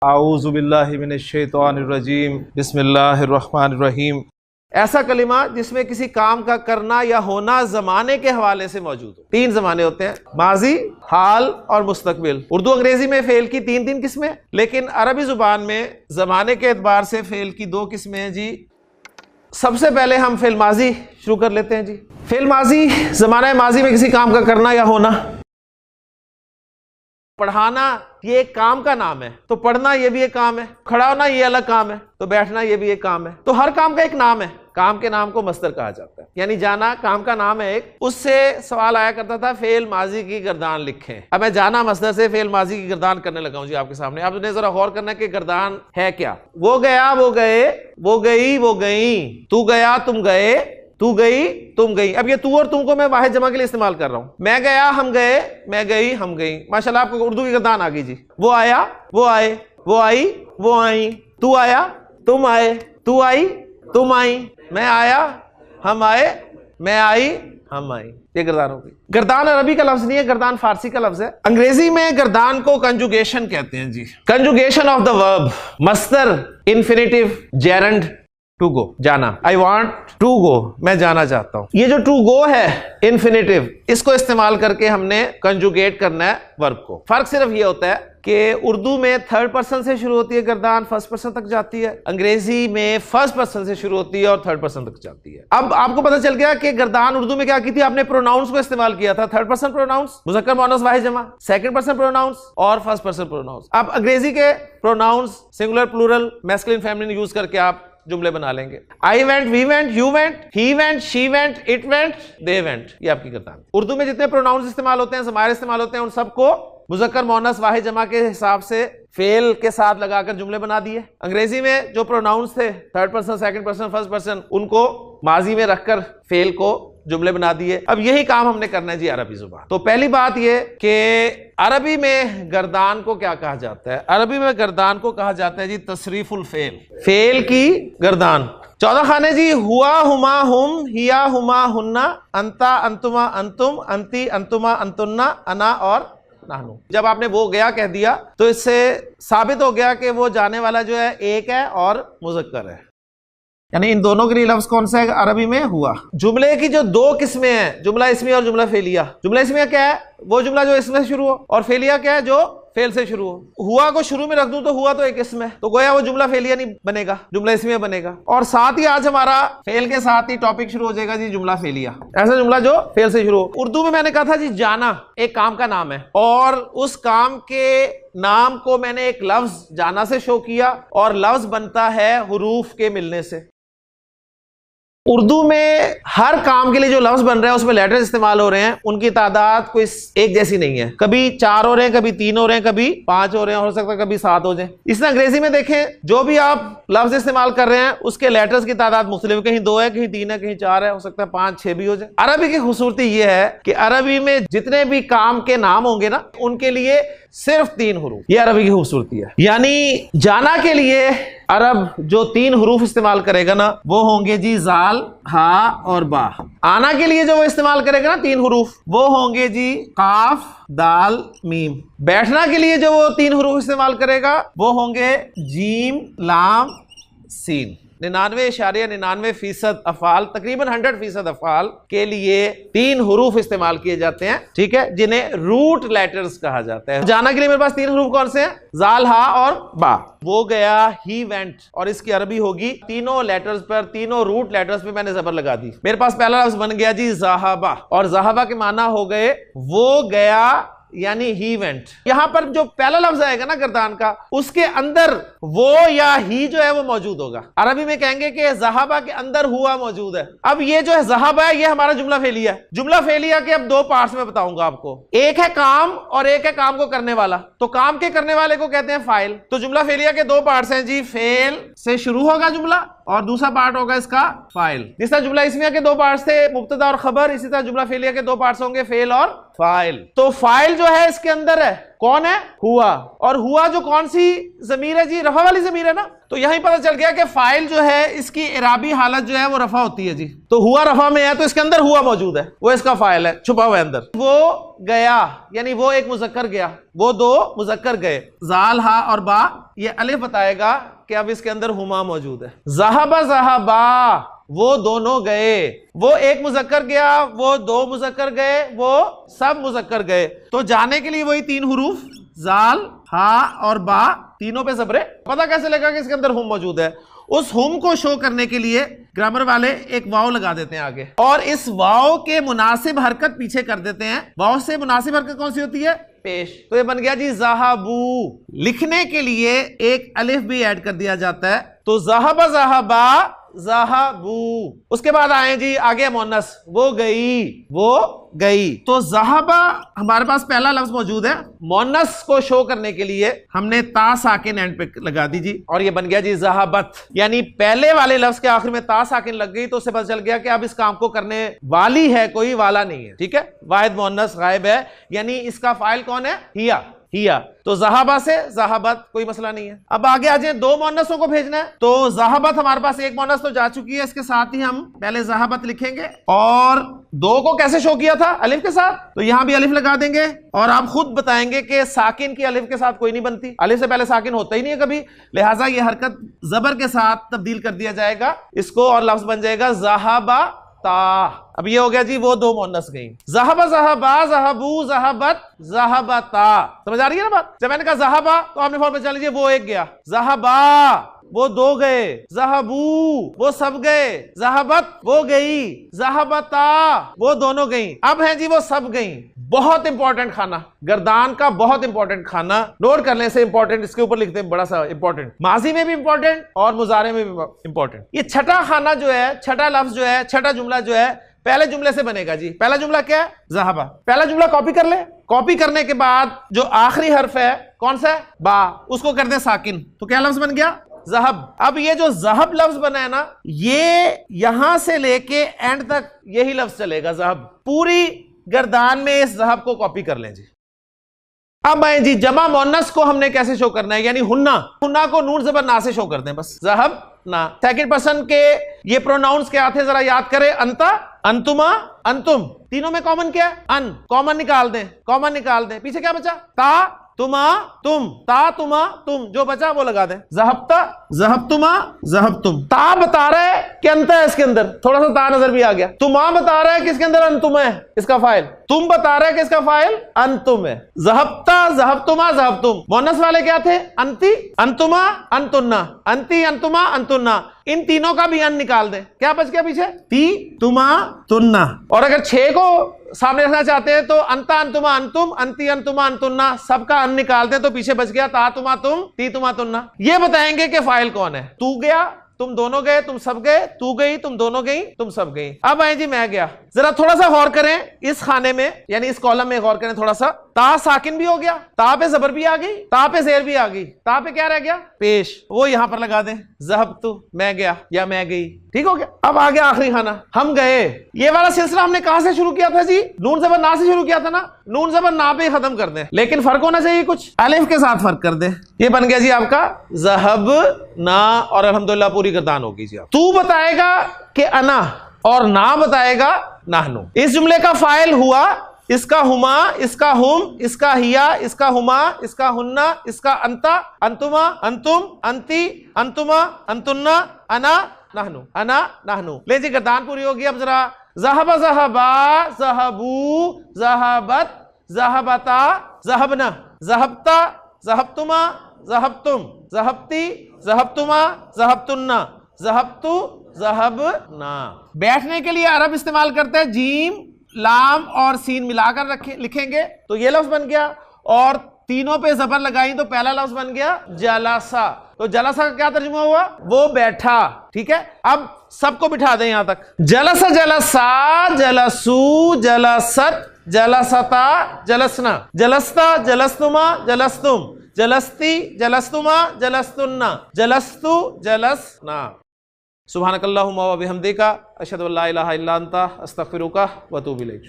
आऊज़ु बिल्लाहि मिनश्शैतानिर्रजीम बिस्मिल्लाहिर्रहमानिर्रहीम। ऐसा कलिमा जिसमें किसी काम का करना या होना जमाने के हवाले से मौजूद हो। तीन जमाने होते हैं, माजी, हाल और मुस्तकबिल। उर्दू अंग्रेजी में फेल की तीन तीन किस्में, लेकिन अरबी जुबान में जमाने के एतबार से फेल की दो किस्में हैं जी। सबसे पहले हम फेल माजी शुरू कर लेते हैं जी। फेल माजी जमाना माजी में किसी काम का करना या होना। पढ़ाना ये एक काम का नाम है, तो पढ़ना ये भी एक काम है, खड़ा होना ये अलग काम है, तो बैठना ये भी एक काम है। तो हर काम का एक नाम है, काम के नाम को मस्दर कहा जाता है, यानी जाना काम का नाम है एक। उससे सवाल आया करता था फेल माजी की गर्दान लिखें। अब मैं जाना मस्दर से फेल माजी की गर्दान करने लगा हूं जी आपके सामने। आपने जरा गौर करना है कि गर्दान है क्या। वो गया, वो गए, वो गई, वो गई, तू गया, तुम गए, तू गई, तुम गई। अब ये तू और तुम को मैं वाहिद जमा के लिए इस्तेमाल कर रहा हूं। मैं गया, हम गए, मैं गई, हम गई। माशाल्लाह आपको उर्दू की गर्दान आ गई जी। वो आया, वो आए, वो आई, वो आई, तू आया, तुम आए, तू आई, तुम आई, मैं आया, हम आए, मैं आई, हम आई। ये गर्दान हो गई। गर्दान अरबी का लफ्ज नहीं है, गर्दान फारसी का लफ्ज है। अंग्रेजी में गर्दान को कंजुगेशन कहते हैं जी। कंजुगेशन ऑफ द वर्ब, मस्दर, इन्फिनिटिव, जेरंड, टू गो, जाना। आई वॉन्ट टू गो, मैं जाना चाहता हूं। ये जो टू गो है इन्फिनिटिव, इसको इस्तेमाल करके हमने कंजुगेट करना है वर्ब को। फर्क सिर्फ ये होता है कि उर्दू में थर्ड पर्सन से शुरू होती है गर्दान, फर्स्ट पर्सन तक जाती है। अंग्रेजी में फर्स्ट पर्सन से शुरू होती है और थर्ड पर्सन तक जाती है। अब आपको पता चल गया कि गर्दान उर्दू में क्या की थी, आपने प्रोनाउंस को इस्तेमाल किया था। थर्ड पर्सन प्रोनाउंस, मुज़क्कर मुअन्नस वाहिद जमा, सेकंड पर्सन प्रोनाउंस और फर्स्ट पर्सन प्रोनाउंस। अब अंग्रेजी के pronouns singular, plural, masculine, feminine use करके आप जुमले बना लेंगे। I went, we went, you went, he went, she went, it went, they went. ये आपकी गर्दान। उर्दू में जितने प्रोनाउंस इस्तेमाल होते हैं, ज़मायर इस्तेमाल होते हैं, उन सबको मुज़क्कर मुअन्नस वाहिद जमा के हिसाब से फेल के साथ लगाकर जुमले बना दिए। अंग्रेजी में जो प्रोनाउंस थे third person, second person, first person, उनको माजी में रखकर फेल को जुमले बना दिए। अब यही काम हमने करना है जी अरबी जुबान। तो पहली बात ये कि अरबी में गर्दान को क्या कहा जाता है। अरबी में गर्दान को कहा जाता है जी तसरीफुल फेल, फेल की गर्दान। 14 खाने जी। हुआ, हुमा, हुम, हिया, हुमा, हुन्ना, अंता, अंतुमा, अंतुम, अंती, अंतुमा, अंतुन्ना, अना और नानू। जब आपने वो गया कह दिया तो इससे साबित हो गया कि वो जाने वाला जो है एक है और मुज़क्कर है, यानी इन दोनों के लिए लफ्ज कौन सा है अरबी में, हुआ। जुमले की जो दो किस्में हैं, जुमला इस्मिया और जुमला फेलिया। जुमला इस्मिया क्या है, वो जुमला जो इसमें से शुरू हो, और फेलिया क्या है, जो फेल से शुरू हो। हुआ को शुरू में रख दूं तो हुआ तो एक इसम है, तो गोया वो जुमला फेलिया नहीं बनेगा, जुमला इस्मिया बनेगा। और साथ ही आज हमारा फेल के साथ ही टॉपिक शुरू हो जाएगा जी जुमला फेलिया, ऐसा जुमला जो फेल से शुरू हो। उर्दू में मैंने कहा था जी जाना एक काम का नाम है, और उस काम के नाम को मैंने एक लफ्ज जाना से शो किया, और लफ्ज बनता है हुरूफ के मिलने से। उर्दू में हर काम के लिए जो लफ्ज बन रहा है उसमें लेटर्स इस्तेमाल हो रहे हैं, उनकी तादाद कोई एक जैसी नहीं है। कभी 4 हो रहे हैं, कभी 3 हो रहे हैं, कभी 5 हो रहे हैं, हो सकता है कभी 7 हो जाए। इसलिए अंग्रेजी में देखें, जो भी आप लफ्ज इस्तेमाल कर रहे हैं उसके लेटर्स की तादाद मुख्तलिफ, कहीं 2 है, कहीं 3 है, कहीं 4 है, हो सकता है 5, 6 भी हो जाए। अरबी की खूबसूरती यह है कि अरबी में जितने भी काम के नाम होंगे ना, उनके लिए सिर्फ 3 हुरूफ। ये अरबी की खूबसूरती है। यानी जाना के लिए अरब जो 3 हुरूफ इस्तेमाल करेगा ना, वो होंगे जी जाल, हा और बा। आना के लिए जो वो इस्तेमाल करेगा ना 3 हुरूफ, वो होंगे जी काफ, दाल, मीम। बैठना के लिए जो वो 3 हुरूफ इस्तेमाल करेगा, वो होंगे जीम, लाम, सीन। 99.99% अफ़ाल, तकरीबन 100% अफ़ाल के लिए 3 हुरूफ इस्तेमाल किए जाते हैं, ठीक है, जिन्हें रूट लेटर्स कहा जाता है। जाना के लिए मेरे पास 3 हुरूफ कौन से हैं, जाल, हा और बा। वो गया, ही वेंट, और इसकी अरबी होगी तीनों लेटर्स पर, तीनों रूट लेटर्स पे मैंने जबर लगा दी। मेरे पास पहला लफ्ज बन गया जी ज़हाबा, और ज़हाबा के माना हो गए वो गया, यानी ही वेंट। यहां पर जो पहला लफ्ज आएगा ना गर्दान का, उसके अंदर वो या ही जो है वो मौजूद होगा। अरबी में कहेंगे कि ज़हाबा के अंदर हुआ मौजूद है। अब ये जो है ज़हाबा है, ये हमारा जुमला फेलिया है। जुमला फेलिया के अब 2 पार्ट्स में बताऊंगा आपको, एक है काम और एक है काम को करने वाला। तो काम के करने वाले को कहते हैं फाइल। तो जुमला फेलिया के 2 पार्ट्स हैं जी, फेल से शुरू होगा जुमला और दूसरा पार्ट होगा इसका फाइल। जिस तरह जुमला इस्मिया के 2 पार्ट्स थे, मुब्तदा और खबर, इसी तरह जुमला फेलिया के 2 पार्ट्स होंगे, फेल और फाइल। तो फाइल जो है इसके अंदर है, कौन है? हुआ। और हुआ जो कौन सी जमीर है जी? रफा वाली जमीर है ना। तो यहीं पता चल गया कि फाइल जो है इसकी इराबी हालत जो है वो रफा होती है जी। तो हुआ रफा में है तो इसके अंदर हुआ मौजूद है, वो इसका फाइल है, छुपा हुआ है अंदर। वो गया यानी वो एक मुजक्कर गया, वो दो मुजक्कर गए। जाल हा और बा, ये अलिफ बताएगा कि अब इसके अंदर हुमा मौजूद है। ज़हबा ज़हबा, वो दोनों गए। वो एक मुजक्कर गया, वो दो मुजक्कर गए, वो सब मुजक्कर गए। तो जाने के लिए वही तीन हुरूफ जाल हा और बा, तीनों पे जबरे। पता कैसे लगा कि इसके अंदर हुम मौजूद है? उस हुम को शो करने के लिए ग्रामर वाले एक वाव लगा देते हैं आगे, और इस वाव के मुनासिब हरकत पीछे कर देते हैं। वाव से मुनासिब हरकत कौन सी होती है? पेश। तो ये बन गया जी ज़हाबू। लिखने के लिए एक अलिफ भी ऐड कर दिया जाता है, तो ज़हबा ज़हबा ज़हाबू। उसके बाद आए जी आगे मोनस, वो गई, वो गई। तो ज़हबा हमारे पास पहला लफ्ज मौजूद है, मोनस को शो करने के लिए हमने ता साकिन एंड पे लगा दी जी, और ये बन गया जी ज़हाबत। यानी पहले वाले लफ्ज के आखिर में ता साकिन लग गई तो उससे पता चल गया कि अब इस काम को करने वाली है, कोई वाला नहीं है। ठीक है, वाहिद मोनस गायब है, यानी इसका फाइल कौन है? हिया। हिया। तो ज़हाबा से ज़हाबत, कोई मसला नहीं है। अब आगे आ जाए, दो मोनसों को भेजना है। तो ज़हाबत हमारे पास एक मोनस तो जा चुकी है, इसके साथ ही हम पहले ज़हाबत लिखेंगे। और दो को कैसे शो किया था? अलिफ के साथ, तो यहां भी अलिफ लगा देंगे। और आप खुद बताएंगे कि साकिन की अलिफ के साथ कोई नहीं बनती, अलिफ से पहले साकिन होता ही नहीं है कभी, लिहाजा ये हरकत जबर के साथ तब्दील कर दिया जाएगा इसको, और लफ्ज बन जाएगा ज़हाबा ता। अब ये हो गया जी, वो दो मोनस गई। ज़हबा ज़हबा ज़हबू ज़हबत ज़हबता। समझ आ रही है ना बात? जब मैंने कहा ज़हबा तो आपने फौरन पहचान लीजिए वो एक गया, ज़हबा वो दो गए, ज़हबू वो सब गए, ज़हबत वो गई, ज़हबता वो दोनों गई। अब है जी वो सब गई। बहुत इंपॉर्टेंट खाना, गर्दान का बहुत इंपॉर्टेंट खाना, नोट कर लें से इंपॉर्टेंट, इसके ऊपर लिखते हैं बड़ा सा इंपॉर्टेंट, माजी में भी इंपॉर्टेंट और मुजारे में भी इंपॉर्टेंट। ये छठा खाना जो है, छठा लफ्ज जो है, छठा जुमला जो है, पहले जुमले से बनेगा जी। पहला जुमला क्या है? ज़हबा। पहला जुमला कॉपी कर ले। कॉपी करने के बाद जो आखिरी हर्फ है कौन सा है? बा, उसको कर दे साकिन, तो क्या लफ्ज बन गया? ज़हब। अब ये जो ज़हब लफ्ज बना है ना, ये यहां से लेके एंड तक यही लफ्ज चलेगा, ज़हब। पूरी गर्दान में इस ज़हब को कॉपी कर लें जी। अब आए जी, जमा मोन्नस को हमने कैसे शो करना है? यानी हुन्ना, हुन्ना को नून ज़बर ना से शो कर दें बस, ज़हब ना। सेकंड पर्सन के ये प्रोनाउंस क्या थे जरा याद करें? अंता, अंतुमा, अंतुम। तीनों में कॉमन क्या है? अन। कॉमन निकाल दें, कॉमन निकाल दें। पीछे क्या बचा? ता तुमा तुम, ता तुमा तुम, जो बचा वो लगा दें। ज़हबता ज़हबतुमा ज़हबतुम। ता बता रहा है कि अंत है इसके अंदर, थोड़ा सा ता नजर भी आ गया। तुमा बता रहा है कि इसके अंदर अंतुम है, इसका फाइल। तुम बता रहा है कि इसका फाइल अंतुम है। ज़हबता ज़हबतुमा ज़हबतुम। मोनस वाले क्या थे? अंती, अंतुमा, अंतुन्ना। अंती, अंतुमा, अंतुन्ना। इन तीनों का भी अन निकाल दें। क्या बच गया पीछे? ती तुमा तुन्ना। और अगर छह को सामने रखना चाहते हैं तो अंता अंतुमा अंतुम, अंती अंतुमा अंतुन्ना, सबका अन निकाल दें तो पीछे बच गया ता तुमा तुम, ती तुमा तुन्ना। ये बताएंगे कि फाइल कौन है। तू गया, तुम दोनों गए, तुम सब गए, तू गई, तुम दोनों गई, तुम सब गई। अब आए जी मैं गया। जरा थोड़ा सा गौर करें इस खाने में, यानी इस कॉलम में गौर करें थोड़ा सा। ता साकिन भी हो गया, ता पे जबर भी आ गई, ता पे जेर भी आ गई, ता पे क्या रह गया? पेश। वो यहां पर लगा दें, ज़हबतु, मैं गया या मैं गई। ठीक हो गया। अब आ गया आखिरी खाना, हम गए। ये वाला सिलसिला हमने कहां से शुरू किया था जी? नून ज़बर ना से शुरू किया था ना। नून ज़बर ना पे खत्म कर दें, लेकिन फर्क होना चाहिए कुछ, अलिफ के साथ फर्क कर दें। ये बन गया जी आपका ज़हब ना, और अल्हम्दुलिल्लाह पूरी गर्दान होगी जी। तू बताएगा कि अना, और ना बताएगा नाहनु। इस जुमले का फाइल हुआ, इसका हुमा, इसका हुम, इसका हिया, इसका हुमा, इसका हुन्ना, इसका अंता, अंतुमा, अंतुम, अंती, अंतुमा, अंतुन्ना, अना, नाहनु, अना, नाहनु। ले जी गर्दान पूरी होगी। अब जरा ज़हबा ज़हबा ज़हबू ज़हबत ज़हबता ज़हबना ज़हबता ज़हबतुमा ज़हबतुम ज़हबती ज़हबतुमा ज़हबतुन्ना ज़हबतु ज़हबना। बैठने के लिए अरब इस्तेमाल करते हैं, जीम लाम और सीन मिलाकर लिखेंगे तो ये लफ्ज बन गया। और तीनों पे जबर लगाई तो पहला लफ्ज बन गया जलासा। तो जलासा का क्या तर्जुमा हुआ? वो बैठा। ठीक है, अब सबको बिठा दें यहां तक। जलसा जलसा जलसू जलसत जलसता जलसना जलस्ता जलस्तुमा जलस्तुम जलस्ती जलस्तुमा जलस्तुन्ना जलस्तु जलसना। सुब्हानकल्लाहुम्मा व बिहम्दिका अशहदु अल्ला इलाहा इल्ला अंता अस्तगफिरुका व अतूबु इलैक।